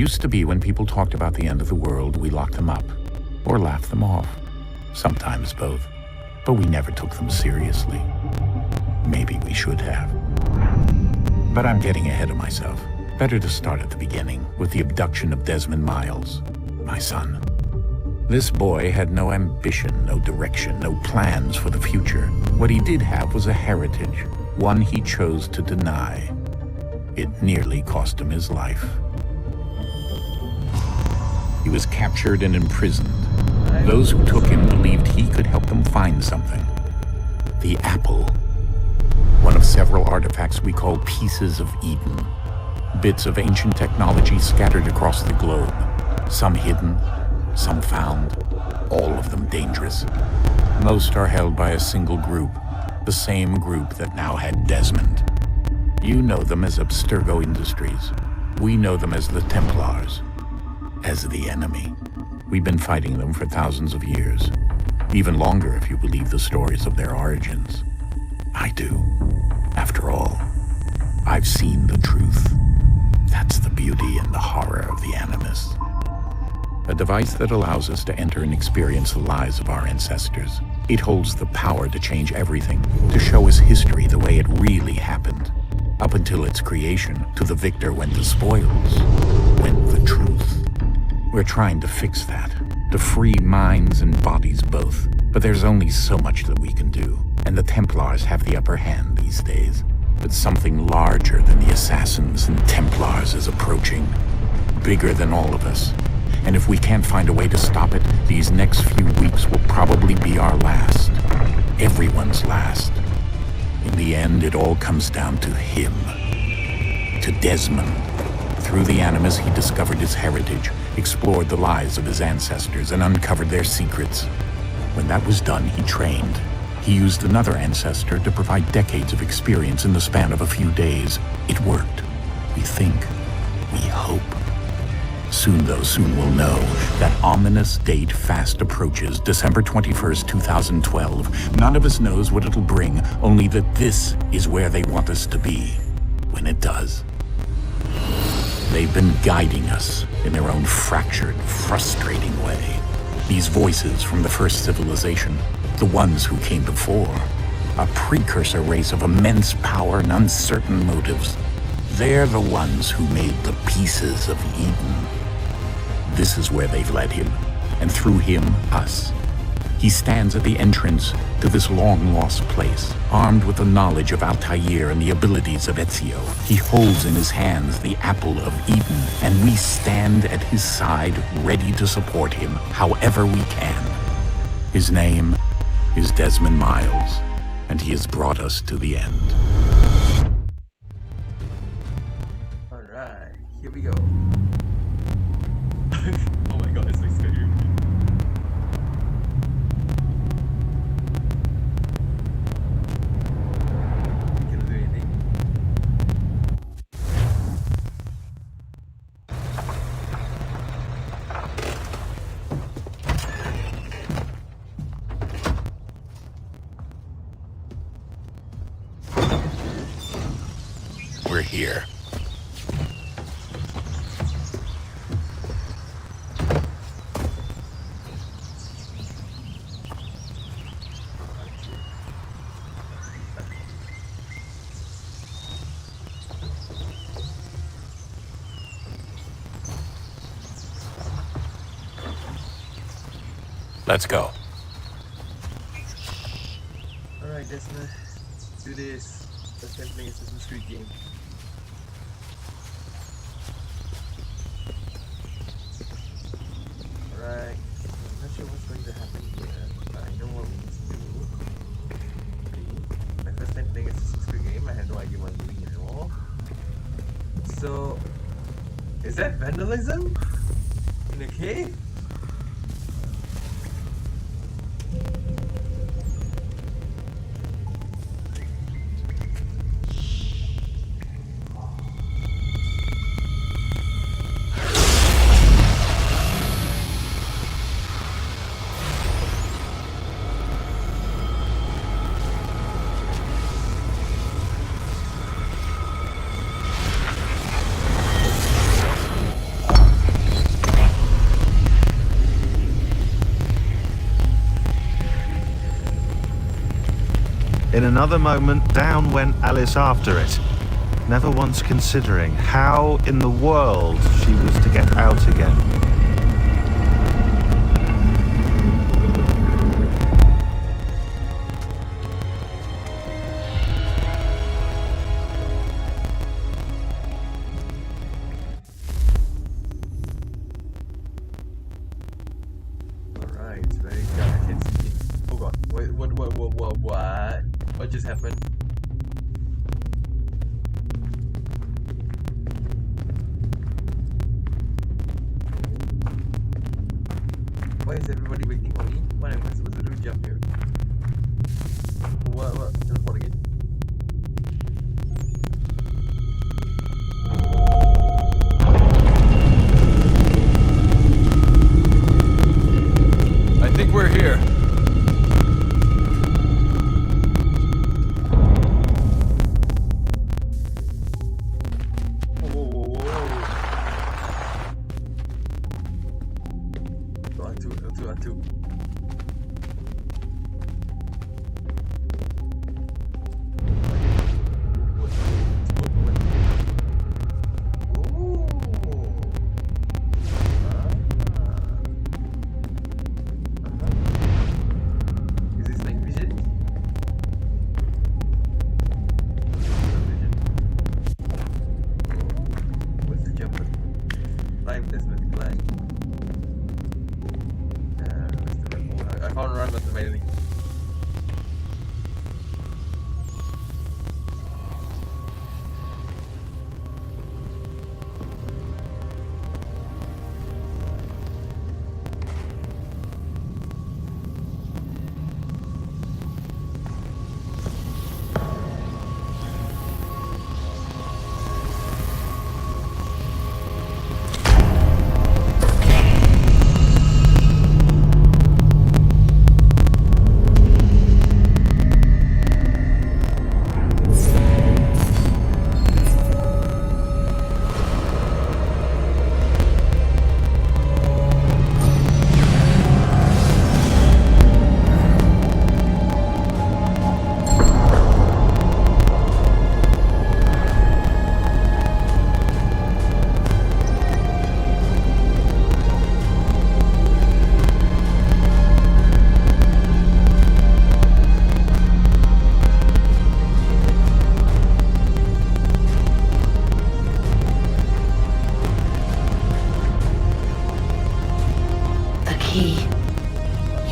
Used to be when people talked about the end of the world, we locked them up or laughed them off. Sometimes both. But we never took them seriously. Maybe we should have. But I'm getting ahead of myself. Better to start at the beginning with the abduction of Desmond Miles, my son. This boy had no ambition, no direction, no plans for the future. What he did have was a heritage, one he chose to deny. It nearly cost him his life. He was captured and imprisoned. Those who took him believed he could help them find something. The apple. One of several artifacts we call pieces of Eden. Bits of ancient technology scattered across the globe. Some hidden, some found, all of them dangerous. Most are held by a single group, the same group that now had Desmond. You know them as Abstergo Industries. We know them as the Templars, as the enemy. We've been fighting them for thousands of years, even longer if you believe the stories of their origins. I do. After all, I've seen the truth. That's the beauty and the horror of the Animus. A device that allows us to enter and experience the lives of our ancestors. It holds the power to change everything, to show us history the way it really happened. Up until its creation, to the victor went the spoils, went the truth. We're trying to fix that, to free minds and bodies both. But there's only so much that we can do, and the Templars have the upper hand these days. But something larger than the Assassins and Templars is approaching, bigger than all of us. And if we can't find a way to stop it, these next few weeks will probably be our last. Everyone's last. In the end, it all comes down to him. To Desmond. Through the Animus, he discovered his heritage, explored the lives of his ancestors, and uncovered their secrets. When that was done, he trained. He used another ancestor to provide decades of experience in the span of a few days. It worked. We think. We hope. Soon we'll know. That ominous date fast approaches, December 21st, 2012. None of us knows what it'll bring, only that this is where they want us to be, when it does. They've been guiding us in their own fractured, frustrating way. These voices from the first civilization, the ones who came before, a precursor race of immense power and uncertain motives. They're the ones who made the pieces of Eden. This is where they've led him, and through him, us. He stands at the entrance to this long-lost place, armed with the knowledge of Altair and the abilities of Ezio. He holds in his hands the apple of Eden, and we stand at his side, ready to support him however we can. His name is Desmond Miles, and he has brought us to the end. Alright, here we go. Oh my god, it's so scary. We cannot do anything. We're here. Let's go. Alright, Desmond. Let's do this. Let's play Assassin's Creed game. Alright. I'm not sure what's going to happen here, but I know what we need to do. Okay. My first time playing Assassin's Creed game, I had no idea what I'm doing at all. So, is that vandalism? In a cave? In another moment, down went Alice after it, never once considering how in the world she was to get out again. Alright, it's very dark. I can see things. Oh god. Wait, what? What just happened? Why is everybody waiting for me? What am I supposed to do? Jump here? What? Teleport again? I think we're here. Whoa. Two. Is this night vision? What's the jumper? Climb, Desmond, climb. I can't run, but amazing.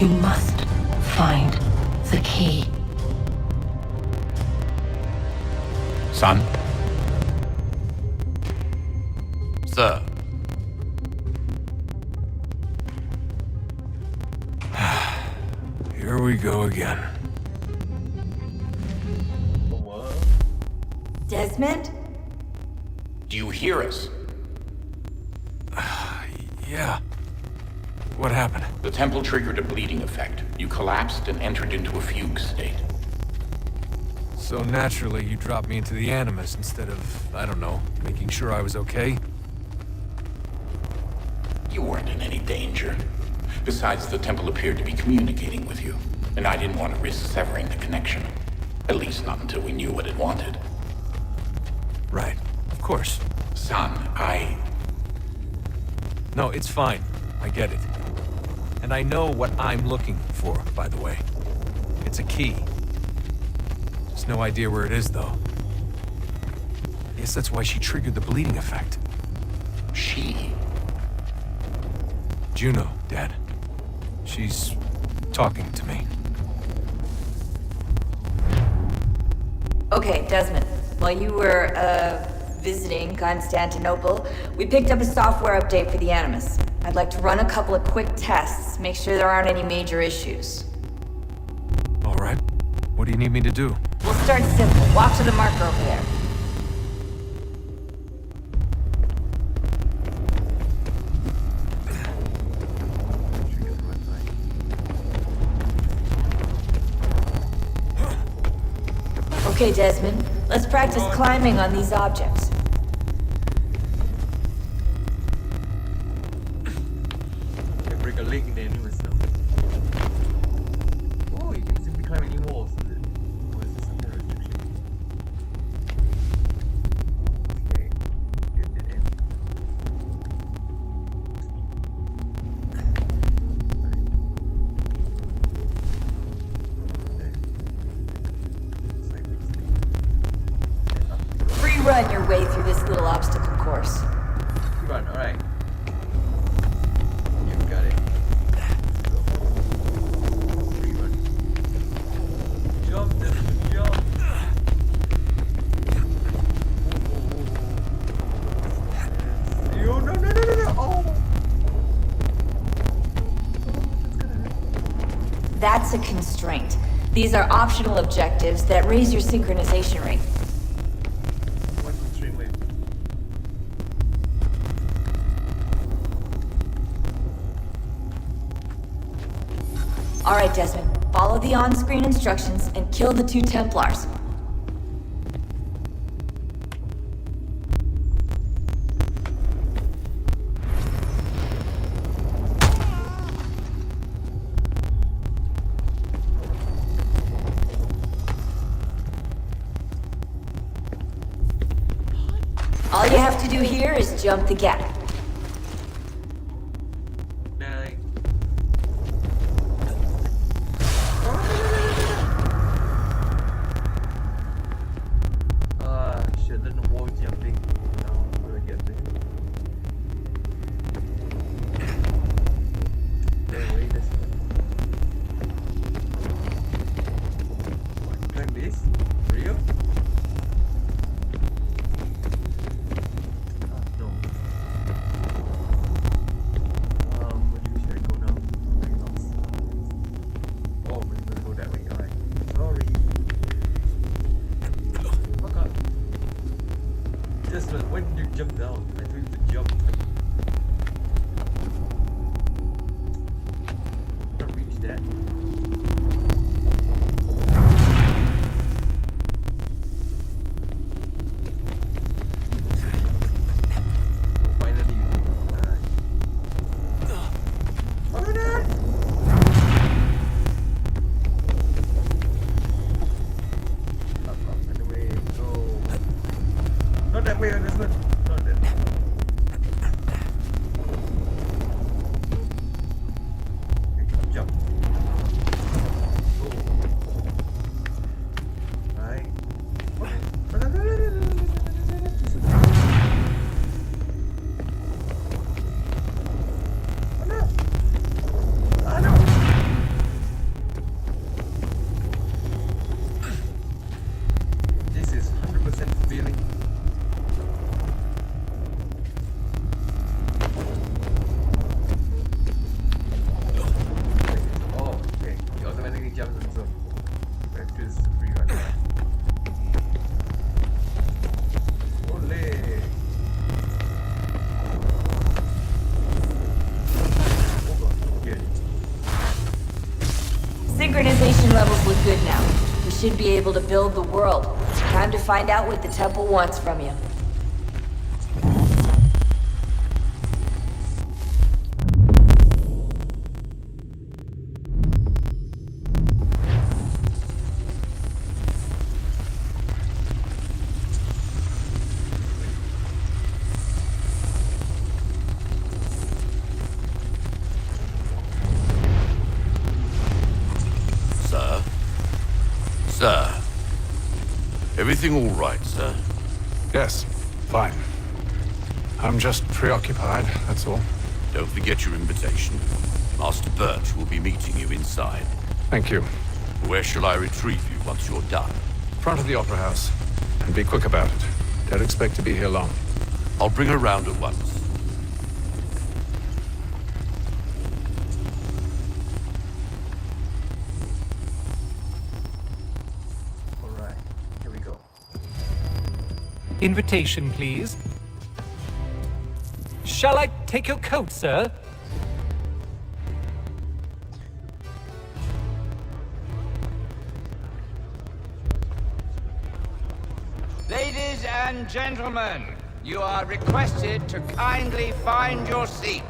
You must find the key. Son? Sir. Here we go again. What? Desmond? Do you hear us? Yeah. What happened? The temple triggered a bleeding effect. You collapsed and entered into a fugue state. So naturally, you dropped me into the Animus instead of, I don't know, making sure I was okay? You weren't in any danger. Besides, the temple appeared to be communicating with you, and I didn't want to risk severing the connection. At least not until we knew what it wanted. Right. Of course. Son, No, it's fine. I get it. And I know what I'm looking for, by the way. It's a key. Just no idea where it is, though. Guess that's why she triggered the bleeding effect. She? Juno, Dad. She's talking to me. Okay, Desmond. While you were, visiting Constantinople, we picked up a software update for the Animus. I'd like to run a couple of quick tests, make sure there aren't any major issues. All right. What do you need me to do? We'll start simple. Walk to the marker over there. Okay, Desmond. Let's practice climbing on these objects. I break a leg in the Animus now. Oh, you can simply climb any walls, is it? What is this? run your way through this little obstacle course. Run, alright. You got it. Go. Free run. Jump, Desmond, jump. Yo, no, no, no, no, no. Oh. That's a constraint. These are optional objectives that raise your synchronization rate. What's the stream wave? Alright, Desmond. Follow the on-screen instructions and kill the 2 Templars. All you have to do here is jump the gap. Nine. Shit, then the wall jumping. Now, how do I get there? There, wait, that's what? Climb this? Real? No. Where should I go now? Very lost. Oh, we're gonna go that way. Alright. Sorry. Fuck up. Just when you jump down, I told you to jump. Can't reach that. Finally. Oh no! Up, and away, go. Not that way, this one. Not that. Okay, jump. Go. Right. Okay. Oh, no, no, no, no, no, no, no, no, no, no. Oh no! Oh no! This is 100% feeling. Oh, okay. He automatically jumps in zone. Back to his free run. Ole! Oh god, good. Synchronization levels look good now. We should be able to build the world. Time to find out what the temple wants from you. Sir? Sir? Everything all right, sir? Yes, fine. I'm just preoccupied, that's all. Don't forget your invitation. Master Birch will be meeting you inside. Thank you. Where shall I retrieve you once you're done? Front of the Opera House. And be quick about it. Don't expect to be here long. I'll bring her round at once. Alright, here we go. Invitation, please. Shall I take your coat, sir? Ladies and gentlemen, you are requested to kindly find your seats.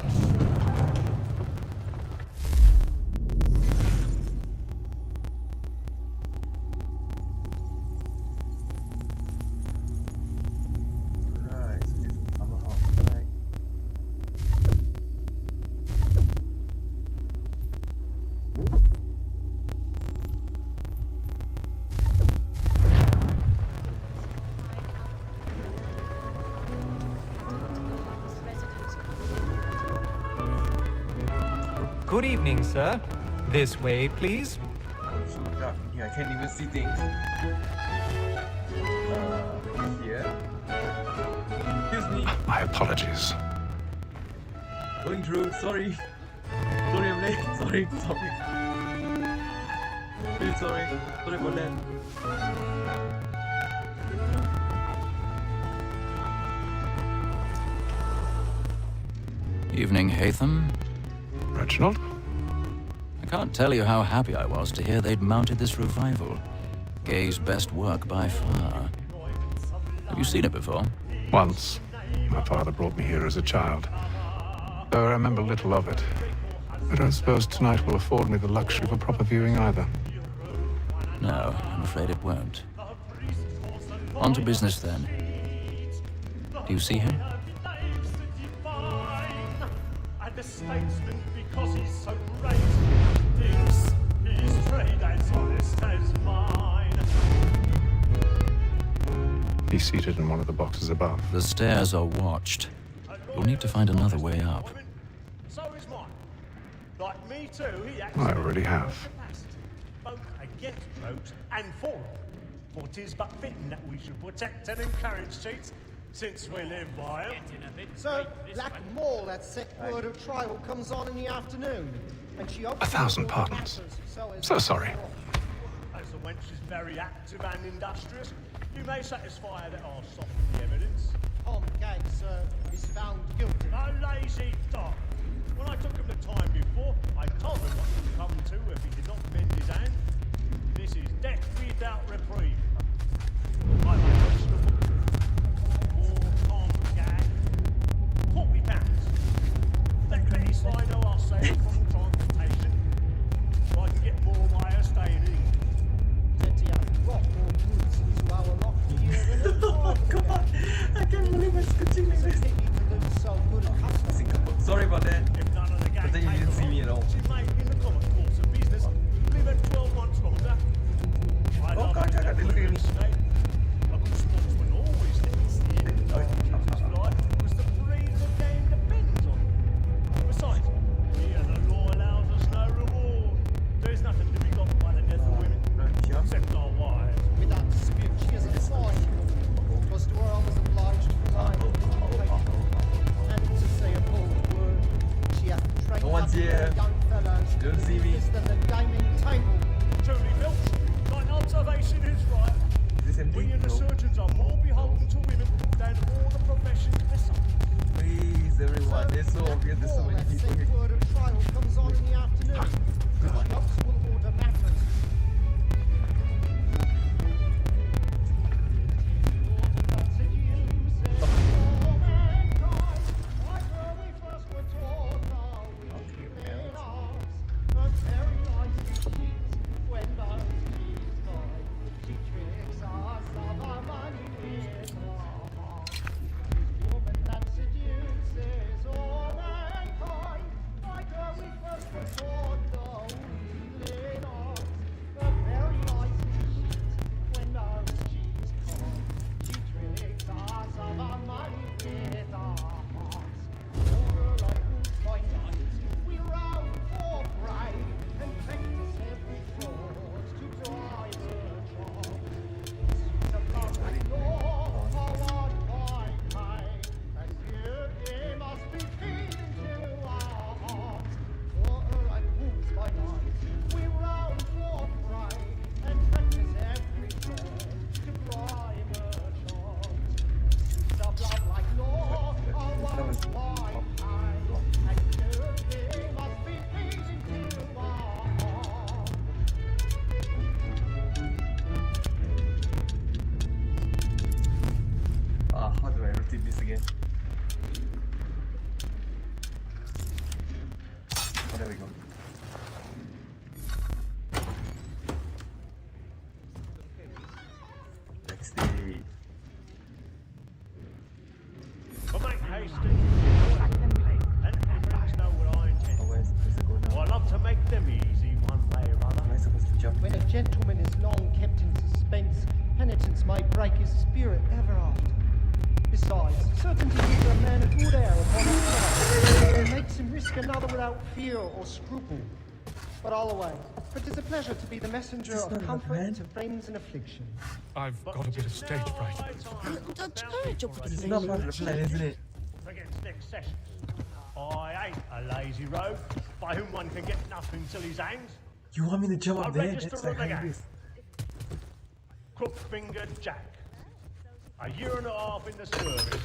Right, so this is our house, right? Good evening, sir. This way, please. So dark in here, I can't even see things. Here. Excuse me. My apologies. Going through, sorry. Sorry, I'm late. Sorry. Really sorry. Sorry about that. Evening, Hatham. Reginald? I can't tell you how happy I was to hear they'd mounted this revival. Gay's best work by far. Have you seen it before? Once. My father brought me here as a child. Though I remember little of it. I don't suppose tonight will afford me the luxury of a proper viewing either. No, I'm afraid it won't. On to business then. Do you see him? And the statesman because he's so great. His trade as honest as mine. He's seated in one of the boxes above. The stairs are watched. You'll need to find another way up. So is mine. Like me too, he acts I already have. capacity, both against rogues and for them. For 'tis but fitting that we should protect and encourage cheats, since we live by them. So, Black Mall, that set word of trial comes on in the afternoon. And she 1,000 pardons. So sorry. As the wench is very active and industrious, you may satisfy her that I'll soften the evidence. Tom Gag, sir, is found guilty. A lazy dog. When I took him the time before, I told him what he'd come to if he did not bend his hand. This is death without reprieve. I make questionable. Poor Tom Gag. £40. That petty slide I'll save from transportation. So I can get more by her staying in England. Teddy has rock more roots into our lock here than a Oh god, I can't believe it's continuing this. so good a customer. Sorry about that. If none of the gang But then you didn't see me at all. She made in the common course of business. Leave her 12 months longer. I love God, you, God, look at me. Snake. A good sportsman always thinks the end of his life was the breed the game depends on. Besides, here the law allows us no reward. There's nothing to be got by the death of women, except our wives. Without dispute, she is a fine. Was to her I was obliged to rely and to say a bold word. She hath trained No one's up here. young fellows Don't see me. than the gaming table. Truly, Filch, thine observation is right. Is this empty? We and the No. surgeons are more beholden to women than all the professions besides. Please, everyone. It's so obvious. There's so many That people said here. word of trial comes on in the afternoon. The shops will order matters. How do I rotate this again? Oh, there we go. Backstage. But make haste, and friends know what I intend. Oh, where's it go now? I love to make them easy one way or other. Am I supposed to jump? When a gentleman is long kept in suspense, penitence may break his spirit ever after. Besides, certainty gives a man a good air upon his side, and makes him risk another without fear or scruple. But all away. But 'tis a pleasure to be the messenger of comfort to friends in affliction. I've got a bit of stage fright. It's not part of the plan, isn't it? Against next session. I ain't a lazy rogue, by whom one can get nothing till his hands. You want me to jump I up there? register That's on like the how it gang. is. Crook-fingered Jack. A year and a half in the service.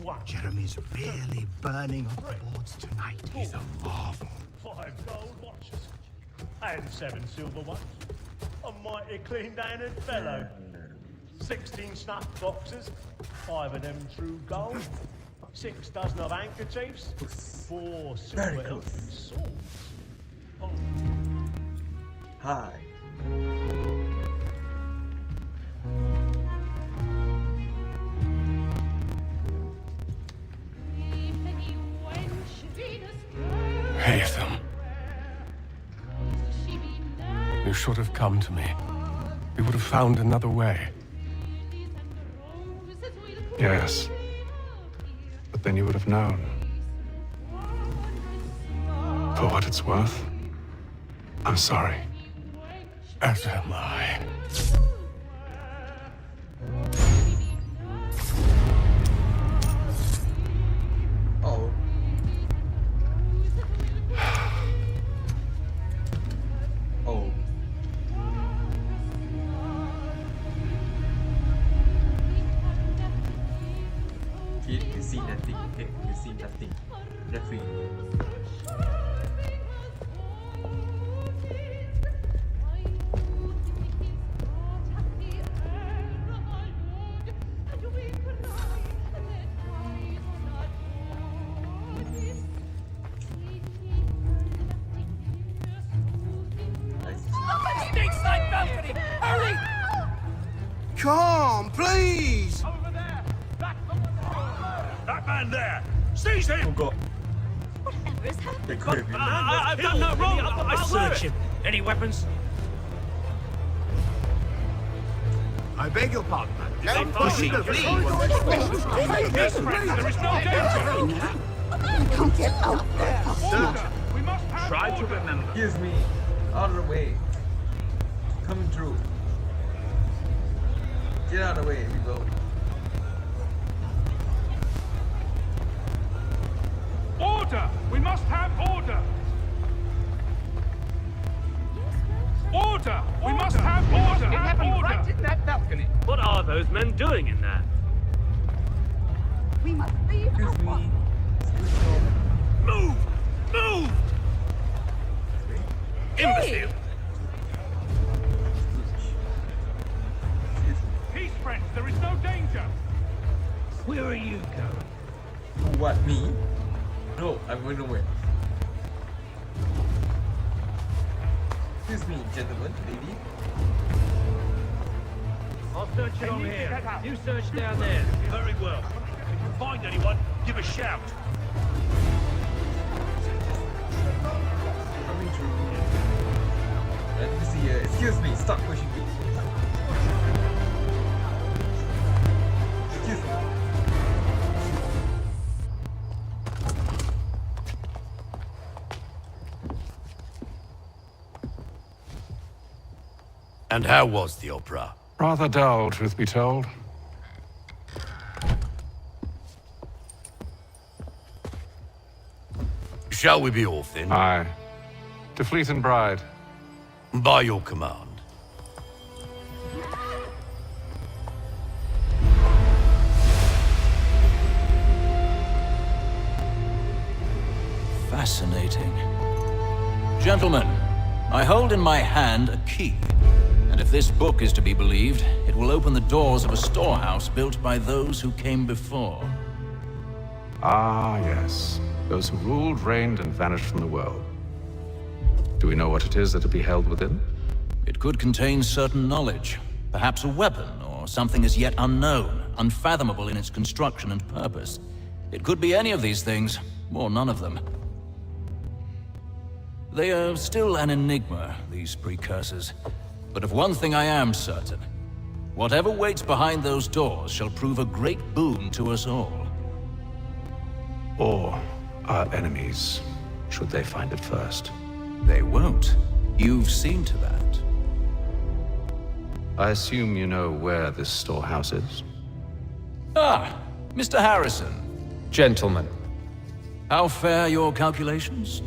What? Jeremy's really burning up the boards tonight. He's a marvel. 5 gold watches. And 7 silver ones. A mighty clean-handed fellow. 16 snuff boxes. 5 of them true gold. 6 dozen of handkerchiefs. 4 silver elfin swords. Oh. Hi. Haytham. You should have come to me. We would have found another way. Yes. But then you would have known. For what it's worth, I'm sorry. As am I. Oh. Oh. Kid, you see nothing. Okay, you see nothing. Nothing. Stateside balcony! Hurry! Come, please! Over there! That man there! Seize him! Oh god. Whatever is happening? They could have been. I've done no wrong! I search him! Any weapons? I beg your pardon, man. Don't push him! Yes, friends, there is no danger! Can't get out there. We must have Try to order. remember. Excuse me. Out of the way. Coming through. Get out of the way, people. Order! We must have order! Order! We must have order! It happened right in that balcony. What are those men doing in there? We must leave Excuse at me. once. Move! Move! Imbecile! Peace, friends, there is no danger! Where are you going? What, me? No, I'm going nowhere. Excuse me, gentlemen, lady. I'll search it on here. You search down there. Very well. If you find anyone, give a shout. Coming through. Let me see here. Excuse me, stop pushing me. Excuse me. And how was the opera? Rather dull, truth be told. Shall we be off then? Aye. To Fleet and Bride. By your command. Fascinating. Gentlemen, I hold in my hand a key. And if this book is to be believed, it will open the doors of a storehouse built by those who came before. Ah, yes. Those who ruled, reigned, and vanished from the world. Do we know what it is that will be held within? It could contain certain knowledge, perhaps a weapon, or something as yet unknown, unfathomable in its construction and purpose. It could be any of these things, or none of them. They are still an enigma, these precursors. But of one thing I am certain. Whatever waits behind those doors shall prove a great boon to us all. Or our enemies, should they find it first. They won't. You've seen to that. I assume you know where this storehouse is? Ah, Mr. Harrison. Gentlemen, How fare your calculations?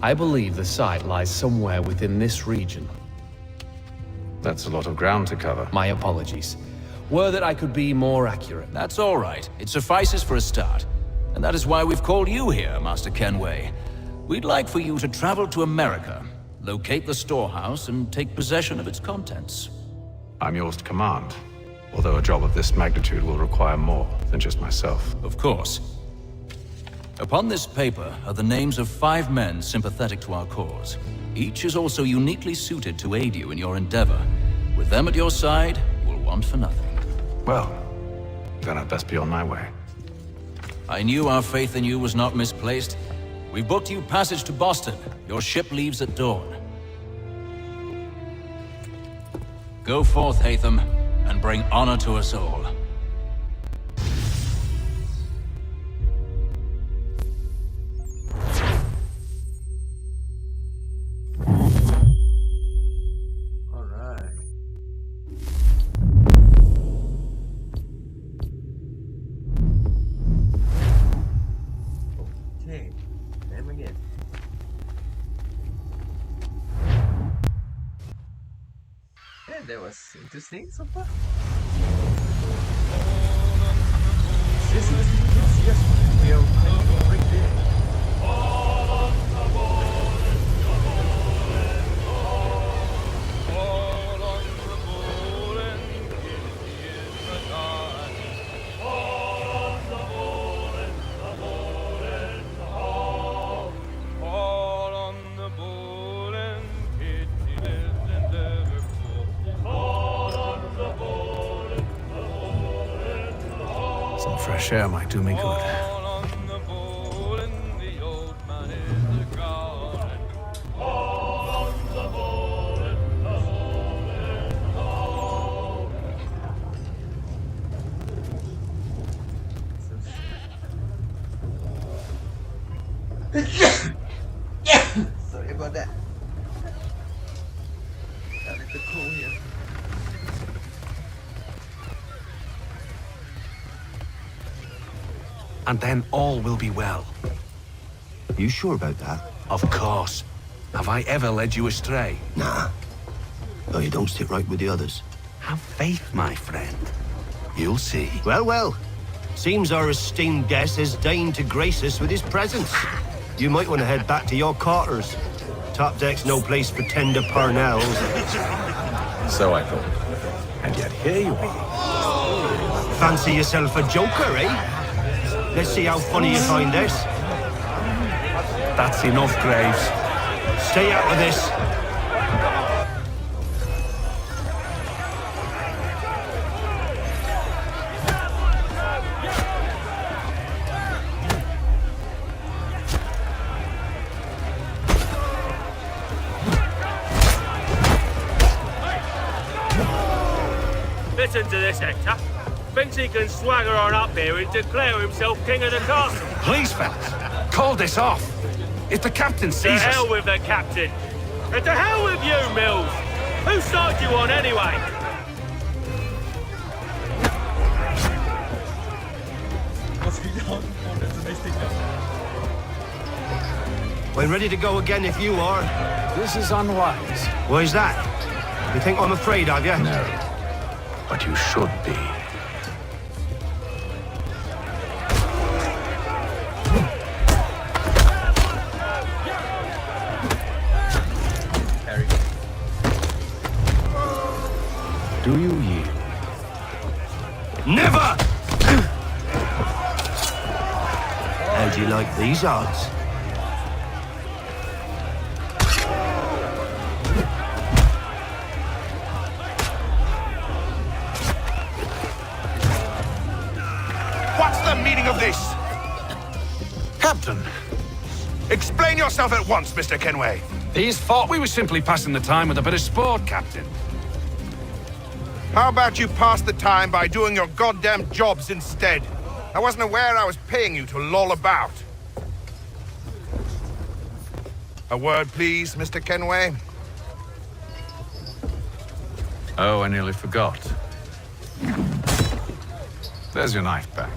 I believe the site lies somewhere within this region. That's a lot of ground to cover. My apologies. Were that I could be more accurate. That's all right. It suffices for a start. And that is why we've called you here, Master Kenway. We'd like for you to travel to America, locate the storehouse, and take possession of its contents. I'm yours to command, although a job of this magnitude will require more than just myself. Of course. Upon this paper are the names of 5 men sympathetic to our cause. Each is also uniquely suited to aid you in your endeavor. With them at your side, you will want for nothing. Well, then I'd best be on my way. I knew our faith in you was not misplaced. We've booked you passage to Boston. Your ship leaves at dawn. Go forth, Hatham, and bring honor to us all. Alright. Okay, name again. Yeah, that was interesting so far. Yes, we are right there. Some fresh air might do me good. Sorry about that. Got a little cold here. And then all will be well. You sure about that? Of course. Have I ever led you astray? Nah. No, you don't sit right with the others. Have faith, my friend. You'll see. Well, well. Seems our esteemed guest has deigned to grace us with his presence. You might want to head back to your quarters. Top deck's no place for tender parnells. So I thought. And yet here you are. Fancy yourself a joker, eh? Let's see how funny you find this. That's enough, Graves. Stay out of this. Listen to this, Hector. Thinks he can swagger on up here and declare himself king of the castle. Please, fellas, call this off. If the captain To sees us... hell with the captain. And to hell with you, Mills. Whose side you on, anyway? We're ready to go again if you are. This is unwise. Why's that? You think I'm afraid of you? No. But you should be. Do you yield? Never! How do you like these odds? What's the meaning of this? Captain, explain yourself at once, Mr. Kenway. These thought we were simply passing the time with a bit of sport, Captain. How about you pass the time by doing your goddamn jobs instead? I wasn't aware I was paying you to loll about. A word, please, Mr. Kenway? Oh, I nearly forgot. There's your knife back.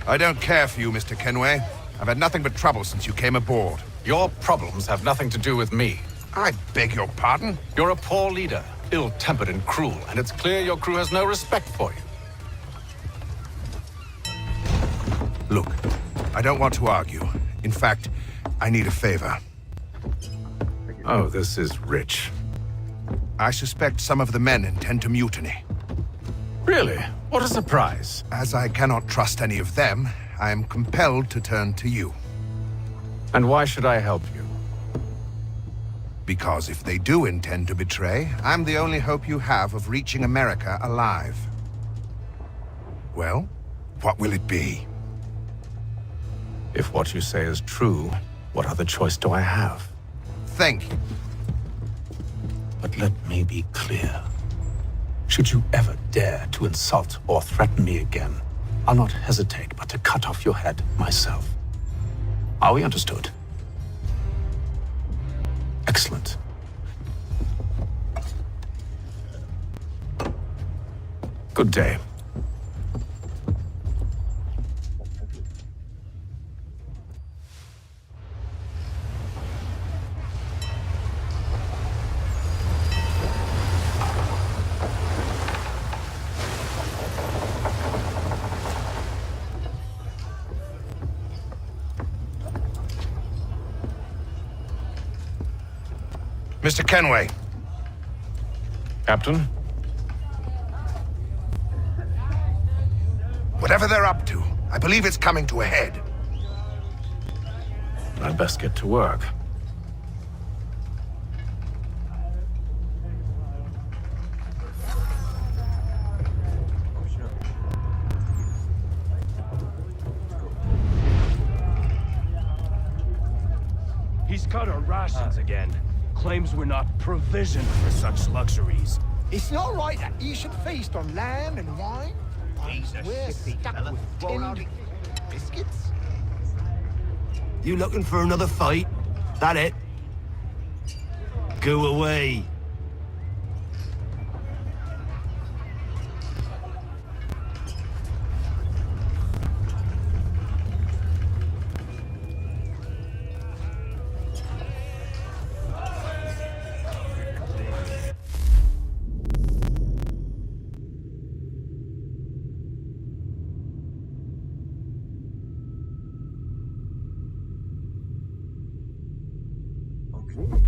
I don't care for you, Mr. Kenway. I've had nothing but trouble since you came aboard. Your problems have nothing to do with me. I beg your pardon? You're a poor leader, ill-tempered and cruel, and it's clear your crew has no respect for you. Look, I don't want to argue. In fact, I need a favor. Oh, this is rich. I suspect some of the men intend to mutiny. Really? What a surprise. As I cannot trust any of them, I am compelled to turn to you. And why should I help you? Because if they do intend to betray, I'm the only hope you have of reaching America alive. Well, what will it be? If what you say is true, what other choice do I have? Thank you. But let me be clear. Should you ever dare to insult or threaten me again, I'll not hesitate but to cut off your head myself. Are we understood? Excellent. Good day. Mr. Kenway. Captain? Whatever they're up to, I believe it's coming to a head. I'd best get to work. He's cut our rations again. Claims we're not provisioned for such luxuries. It's not right that you should feast on lamb and wine. We're stuck with tinned biscuits. You looking for another fight? That it? Go away. Okay.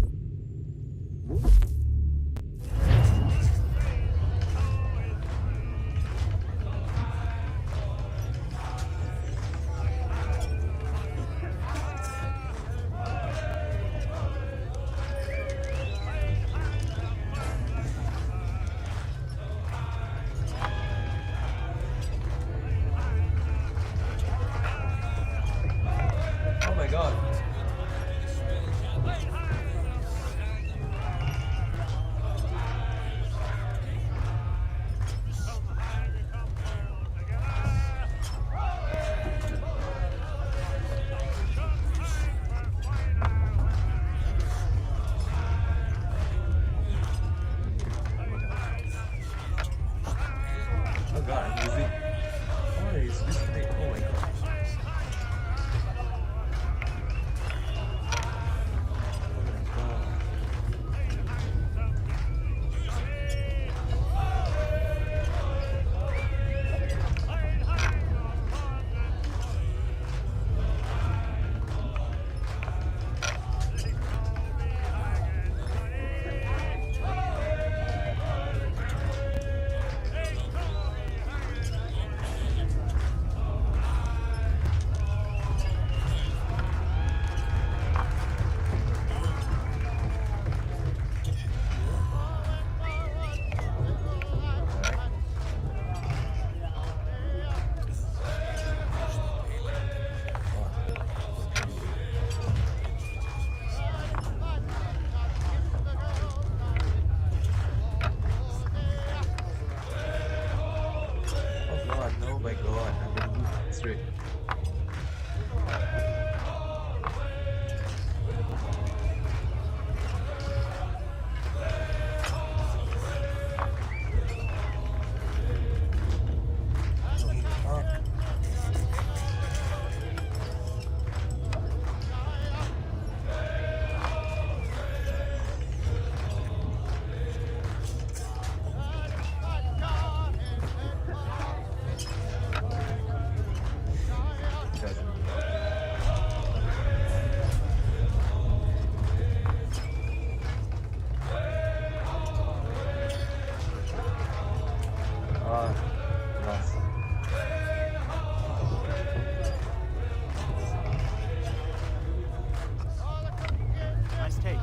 my god, I'm gonna move straight. Nice take.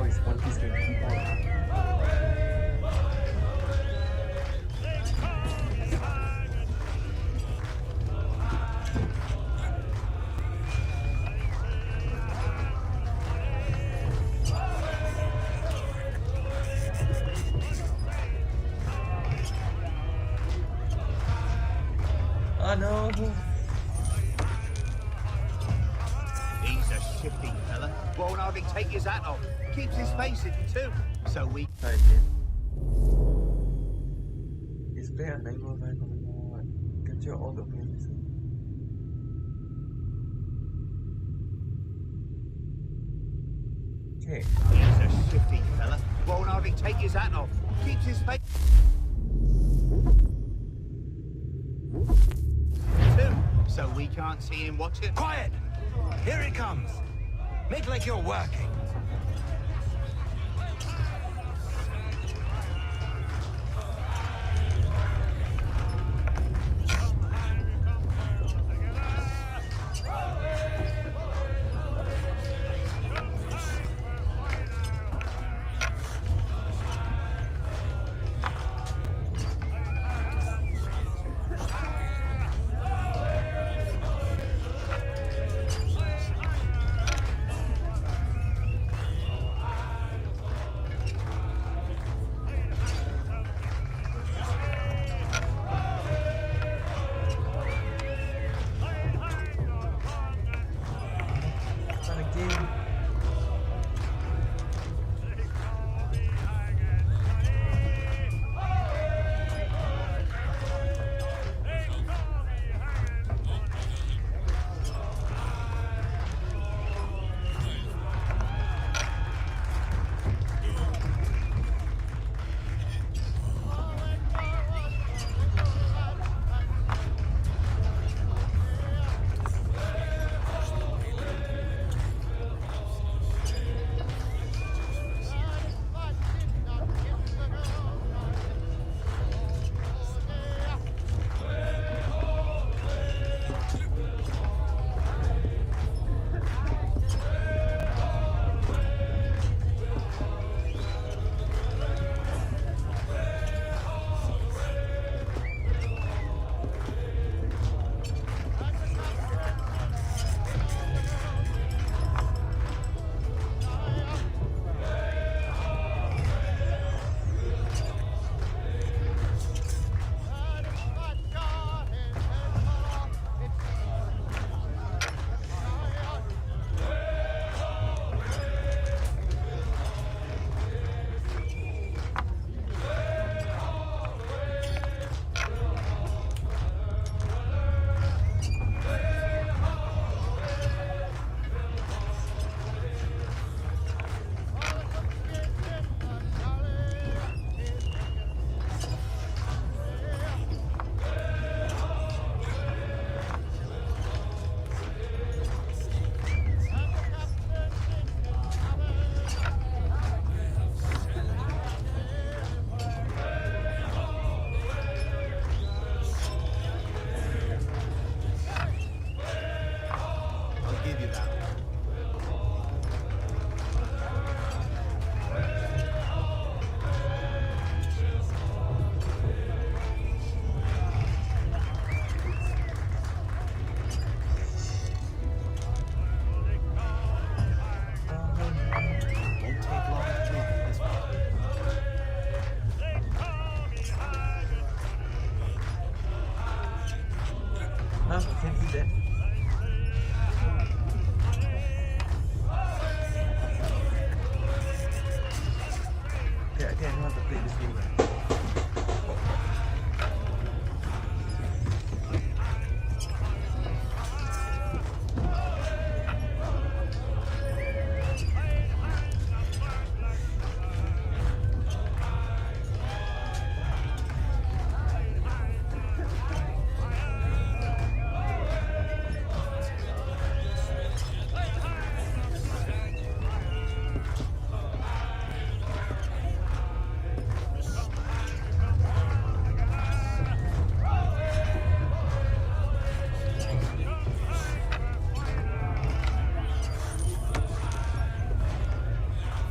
Oh, it's One Piece going to keep on. Oh no! He's a shifty fella. Won't hardly take his hat off. Keeps his face hidden too. So we. Try again. Display unable by capture all the players. Okay. He's a shifty fella. Won't hardly take his hat off. Keeps his face. Too. So we can't see him watching. Quiet! Here it comes. Make like you're working. can't eat that. Okay, I think I know how to play this game now.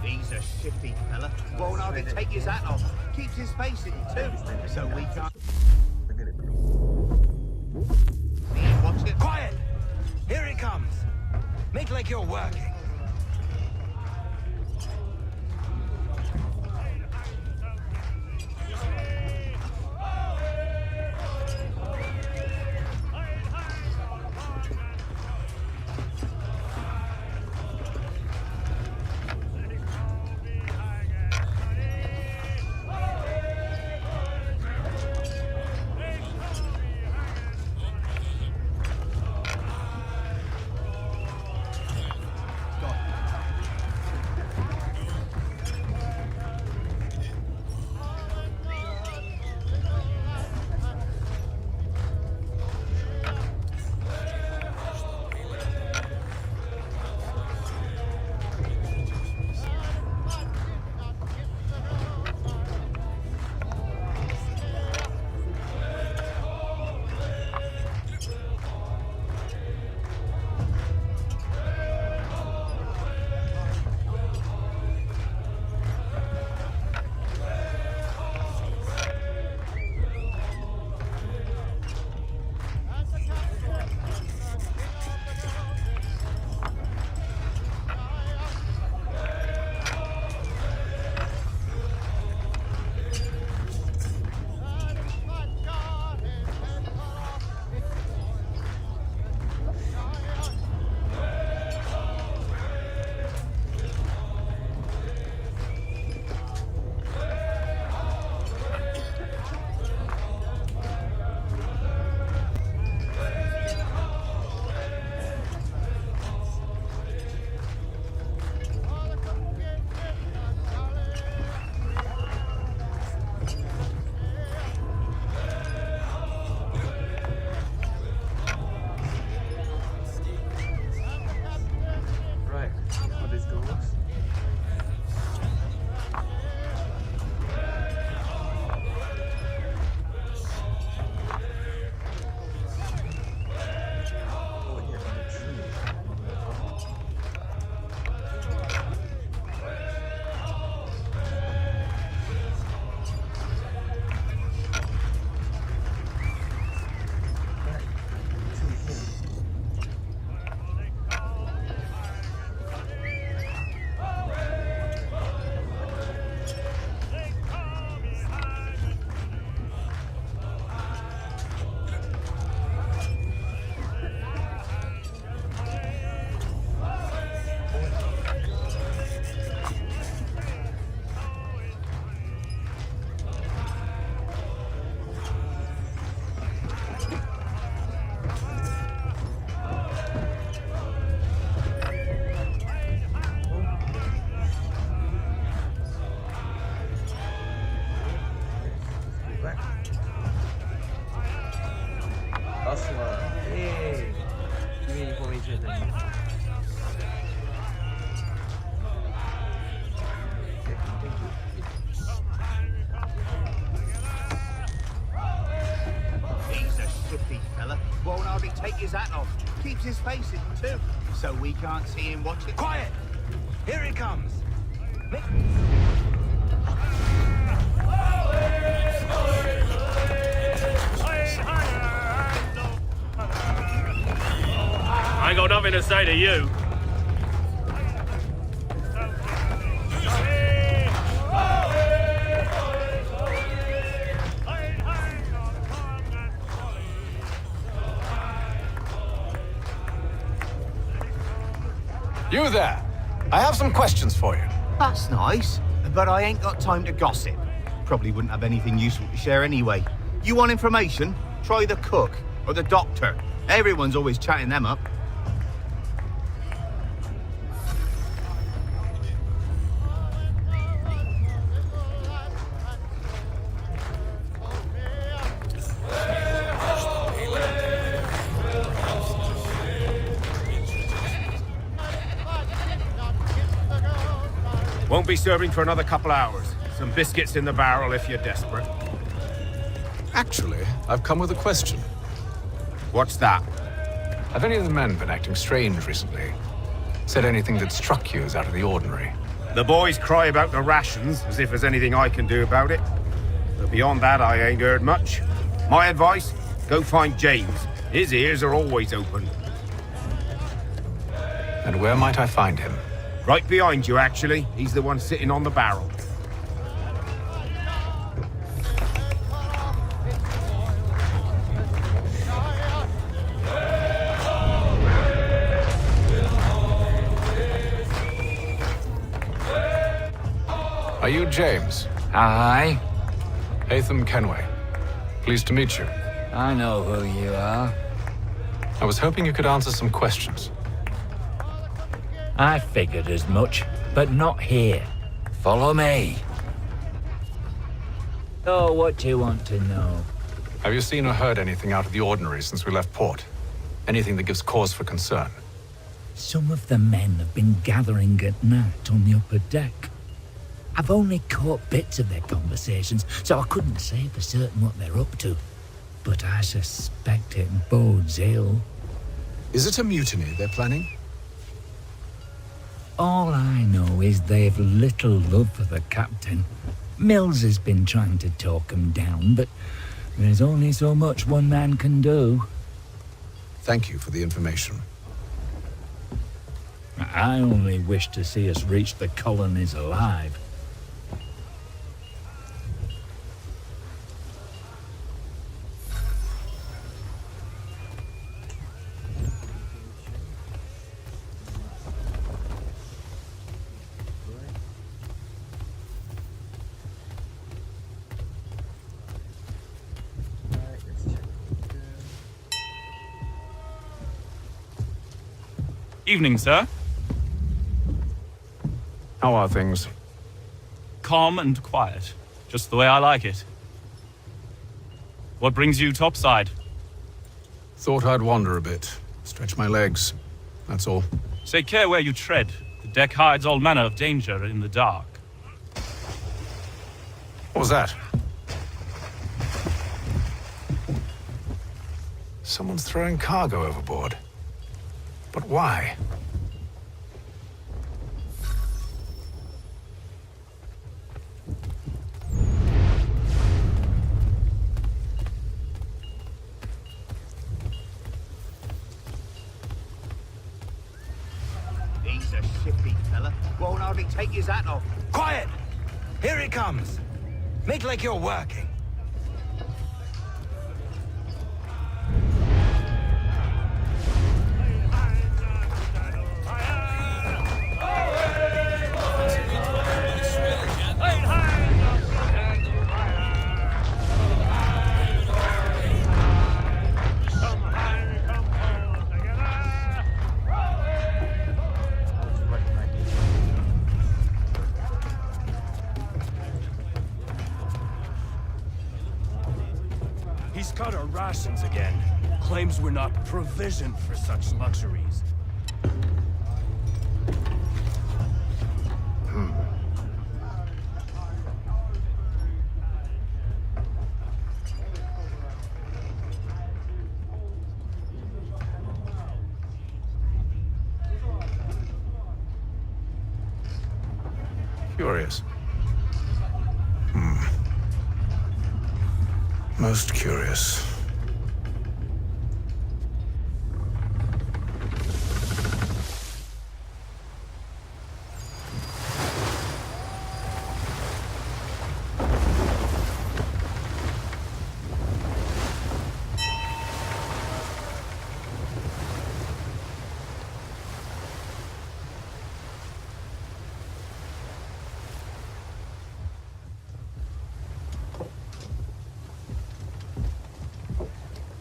He's a shifty fella. Won't hardly take his hat off. Keeps his face in too, so we can't. Watch it. Quiet! Here it comes. Make like you're working. His hat off. Keeps his face in too, so we can't see him watch it. Quiet! Here it comes. I ain't got nothing to say to you. You there. I have some questions for you. That's nice, but I ain't got time to gossip. Probably wouldn't have anything useful to share anyway. You want information? Try the cook or the doctor. Everyone's always chatting them up. Won't be serving for another couple hours. Some biscuits in the barrel if you're desperate. Actually, I've come with a question. What's that? Have any of the men been acting strange recently? Said anything that struck you as out of the ordinary? The boys cry about the rations, as if there's anything I can do about it. But beyond that, I ain't heard much. My advice, go find James. His ears are always open. And where might I find him? Right behind you, actually. He's the one sitting on the barrel. Are you James? Aye. Hatham Kenway. Pleased to meet you. I know who you are. I was hoping you could answer some questions. I figured as much, but not here. Follow me. Oh, what do you want to know? Have you seen or heard anything out of the ordinary since we left port? Anything that gives cause for concern? Some of the men have been gathering at night on the upper deck. I've only caught bits of their conversations, so I couldn't say for certain what they're up to. But I suspect it bodes ill. Is it a mutiny they're planning? All I know is they've little love for the captain. Mills has been trying to talk him down, but there's only so much one man can do. Thank you for the information. I only wish to see us reach the colonies alive. Evening, sir. How are things? Calm and quiet. Just the way I like it. What brings you topside? Thought I'd wander a bit. Stretch my legs. That's all. Take care where you tread. The deck hides all manner of danger in the dark. What was that? Someone's throwing cargo overboard. But why? He's a shifty fella. Won't hardly take his hat off. Quiet! Here it comes. Make like you're working. He's cut our rations again. Claims we're not provisioned for such luxuries. Curious. Most curious.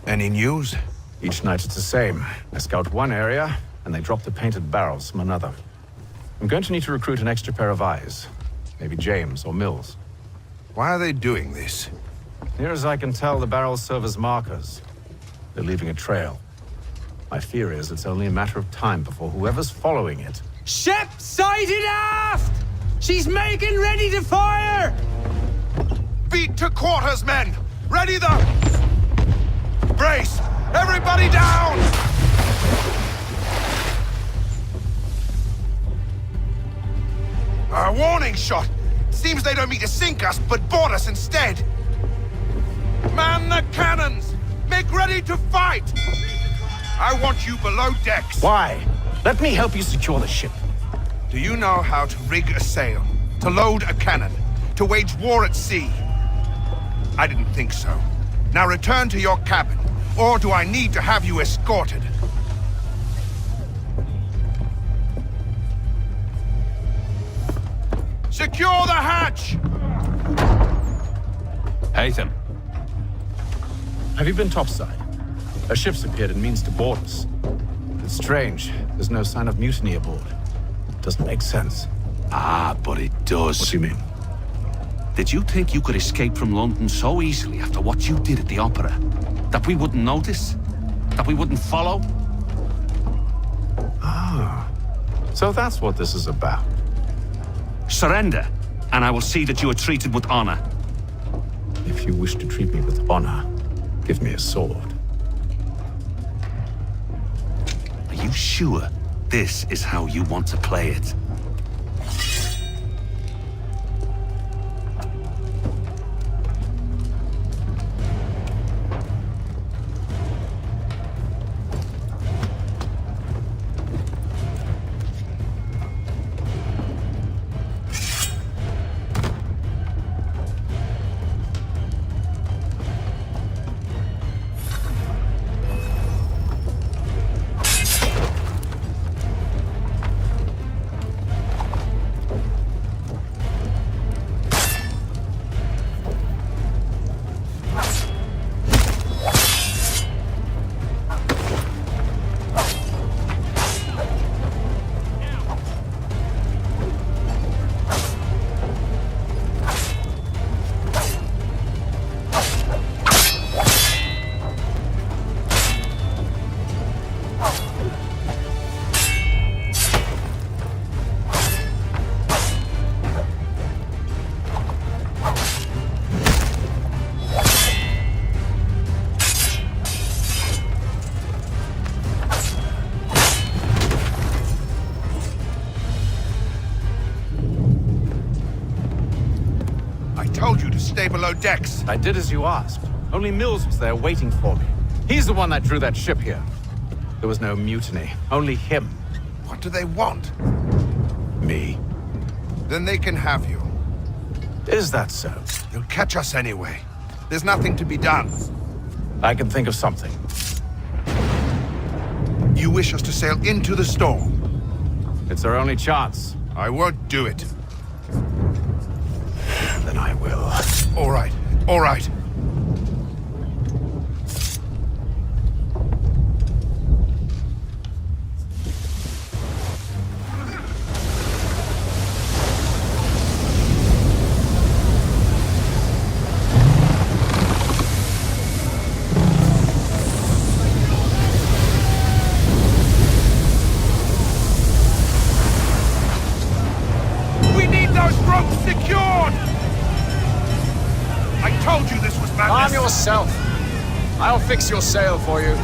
Any news? Each night it's the same. I scout one area, and they drop the painted barrels from another. I'm going to need to recruit an extra pair of eyes. Maybe James or Mills. Why are they doing this? Near as I can tell, the barrels serve as markers. They're leaving a trail. My fear is it's only a matter of time before whoever's following it... Ship sighted aft! She's making ready to fire! Beat to quarters, men! Ready the... Brace! Everybody down! A warning shot! Seems they don't mean to sink us, but board us instead! Man the cannons! Make ready to fight! I want you below decks. Why? Let me help you secure the ship. Do you know how to rig a sail? To load a cannon? To wage war at sea? I didn't think so. Now return to your cabin, or do I need to have you escorted? Secure the hatch! Haytham. Have you been topside? A ship's appeared and means to board us. It's strange. There's no sign of mutiny aboard. Doesn't make sense. Ah, but it does. What do you mean? Did you think you could escape from London so easily after what you did at the opera? That we wouldn't notice? That we wouldn't follow? Ah. So that's what this is about. Surrender, and I will see that you are treated with honor. If you wish to treat me with honor, give me a sword. Are you sure this is how you want to play it? Stay below decks. I did as you asked. Only Mills was there waiting for me. He's the one that drew that ship here. There was no mutiny, only him. What do they want? Me. Then they can have you. Is that so? They'll catch us anyway. There's nothing to be done. I can think of something. You wish us to sail into the storm? It's our only chance. I won't do it. Then I will. All right, all right. We need those ropes secured! I told you this was madness! Arm yourself. I'll fix your sail for you.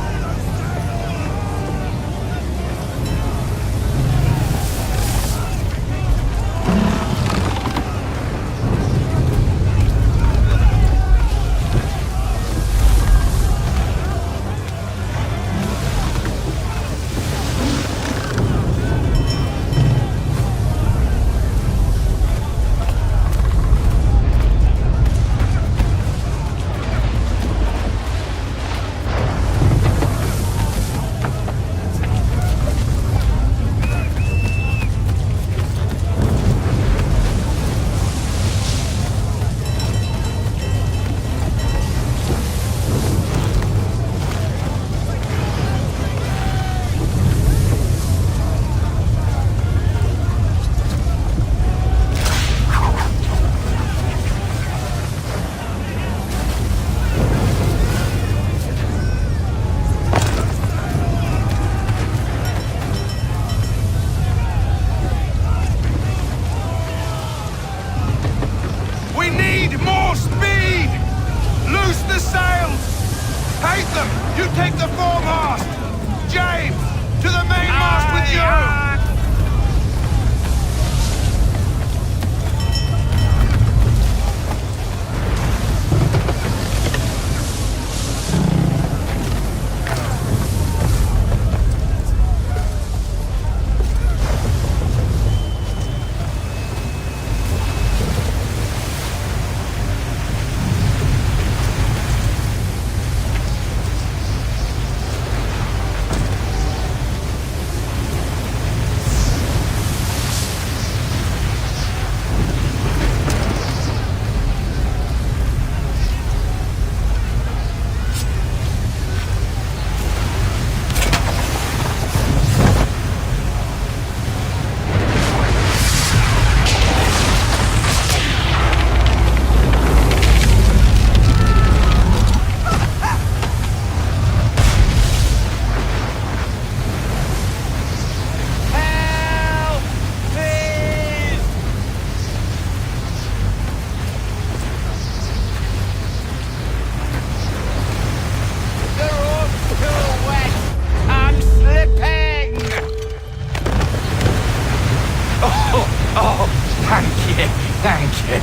you, thank you.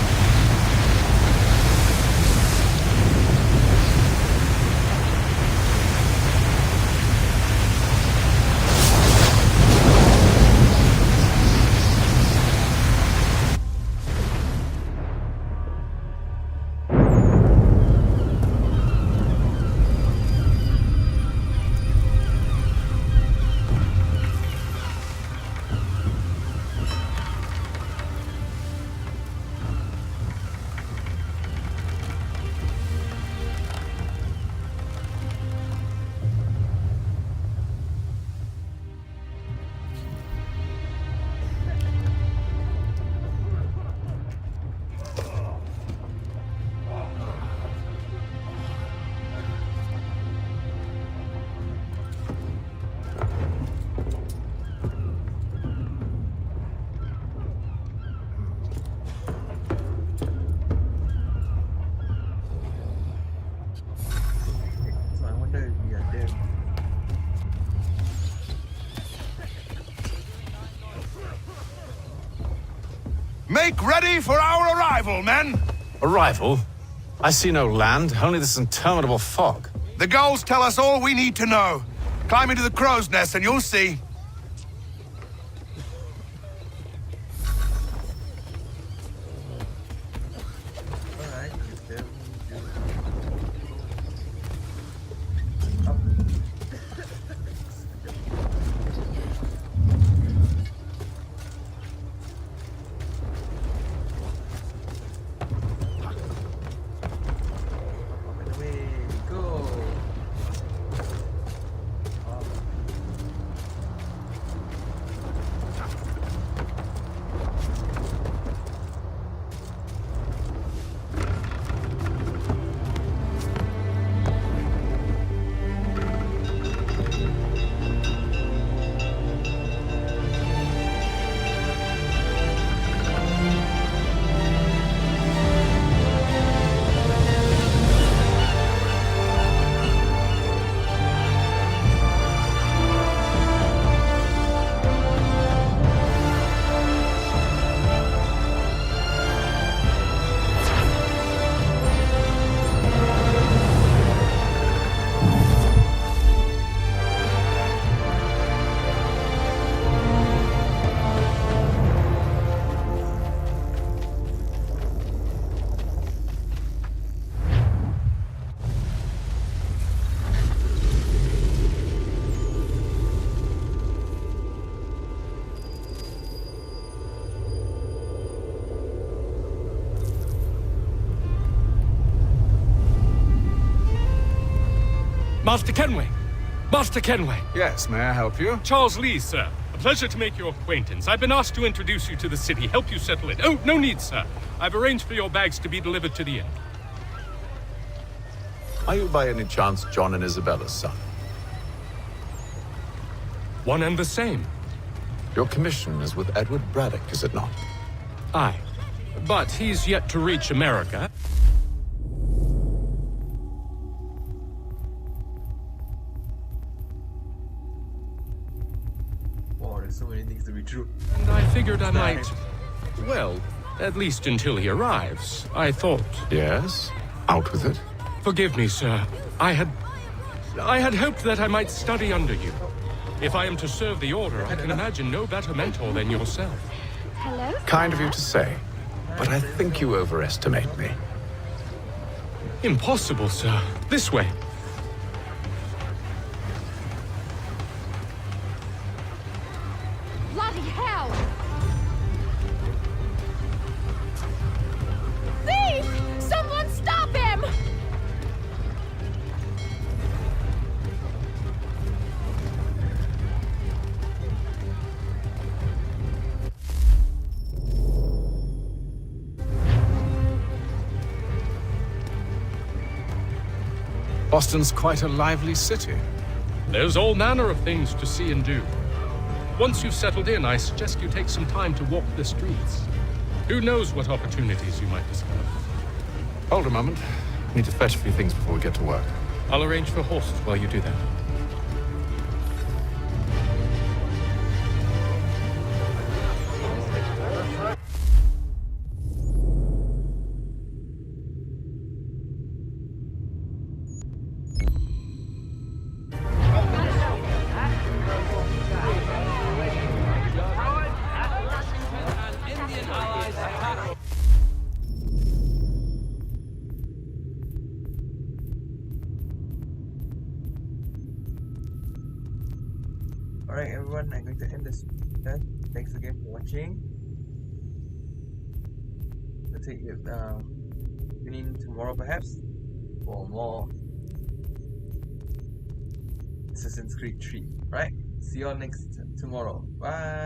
So I wonder if we are there. Make ready for our arrival, men! Arrival? I see no land, only this interminable fog. The gulls tell us all we need to know. Climb into the crow's nest and you'll see. Alright, if there we do. Up and away, go! Master Kenway! Master Kenway! Yes, may I help you? Charles Lee, sir. A pleasure to make your acquaintance. I've been asked to introduce you to the city, help you settle it. Oh, no need, sir. I've arranged for your bags to be delivered to the inn. Are you by any chance John and Isabella's son? One and the same. Your commission is with Edward Braddock, is it not? Aye. But he's yet to reach America. Wow, there's so many things to be true. And I figured I might... Well, at least until he arrives, I thought. Yes? Out with it. Forgive me, sir. I had hoped that I might study under you. If I am to serve the Order, I can imagine no better mentor than yourself. Hello? Kind of you to say, but I think you overestimate me. Impossible, sir. This way. Bloody hell! Thief! Someone stop him! Boston's quite a lively city. There's all manner of things to see and do. Once you've settled in, I suggest you take some time to walk the streets. Who knows what opportunities you might discover. Hold a moment. Need to fetch a few things before we get to work. I'll arrange for horses while you do that. Alright, everyone, I'm going to end this. Thanks again for watching. We'll take you tune in tomorrow perhaps for more Assassin's Creed 3. Right? See you all tomorrow. Bye.